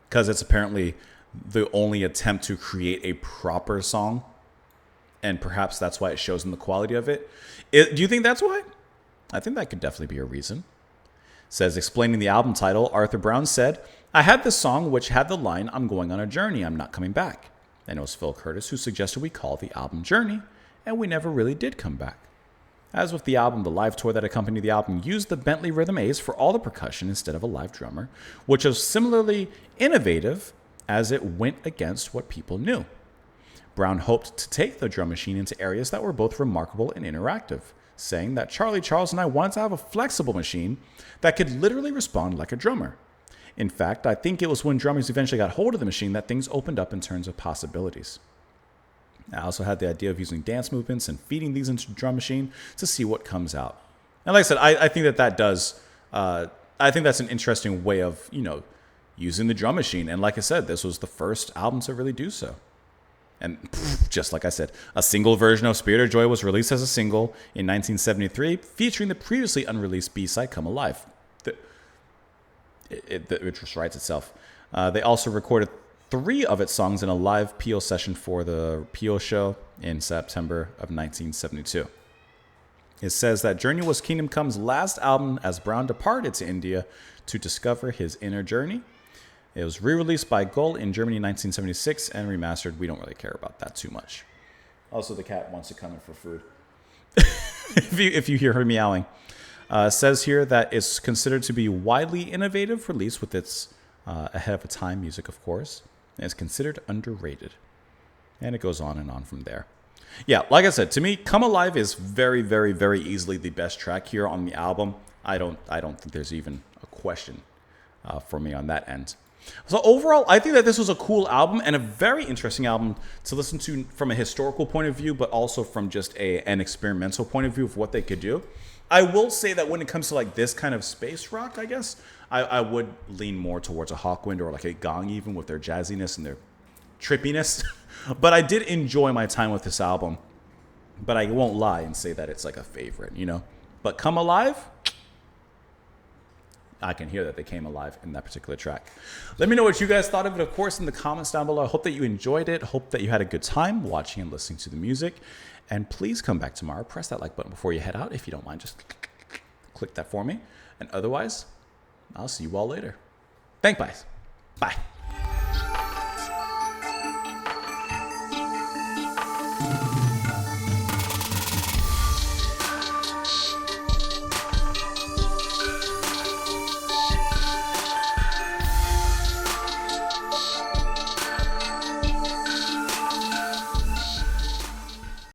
Because it's apparently the only attempt to create a proper song, and perhaps that's why it shows in the quality of it. Do you think that's why? I think that could definitely be a reason. Says, explaining the album title, Arthur Brown said, I had this song which had the line, I'm going on a journey, I'm not coming back. And it was Phil Curtis who suggested we call the album Journey, and we never really did come back. As with the album, the live tour that accompanied the album used the Bentley Rhythm A's for all the percussion instead of a live drummer, which was similarly innovative as it went against what people knew. Brown hoped to take the drum machine into areas that were both remarkable and interactive, saying that Charlie Charles and I wanted to have a flexible machine that could literally respond like a drummer. In fact, I think it was when drummers eventually got hold of the machine that things opened up in terms of possibilities. I also had the idea of using dance movements and feeding these into the drum machine to see what comes out. And like I said, I think that does, I think that's an interesting way of, using the drum machine. And like I said, this was the first album to really do so. And just like I said, a single version of Spirit of Joy was released as a single in 1973, featuring the previously unreleased B-side Come Alive. It just writes itself. They also recorded 3 of its songs in a live Peel session for the Peel show in September of 1972. It says that Journey was Kingdom Come's last album as Brown departed to India to discover his inner journey. It was re-released by Gull in Germany in 1976 and remastered. We don't really care about that too much. Also, the cat wants to come in for food. if you hear her meowing. Says here that it's considered to be widely innovative release with its ahead of a time music, of course. And it's considered underrated. And it goes on and on from there. Yeah, like I said, to me, Come Alive is very, very, very easily the best track here on the album. I don't think there's even a question for me on that end. So overall, I think that this was a cool album and a very interesting album to listen to from a historical point of view, but also from just an experimental point of view of what they could do. I will say that when it comes to like this kind of space rock, I guess, I would lean more towards a Hawkwind or like a Gong even with their jazziness and their trippiness. But I did enjoy my time with this album. But I won't lie and say that it's like a favorite, But Come Alive, I can hear that they came alive in that particular track. Let me know what you guys thought of it, of course, in the comments down below. I hope that you enjoyed it. Hope that you had a good time watching and listening to the music. And please come back tomorrow. Press that like button before you head out. If you don't mind, just click that for me. And otherwise, I'll see you all later. Thanks, guys. Bye.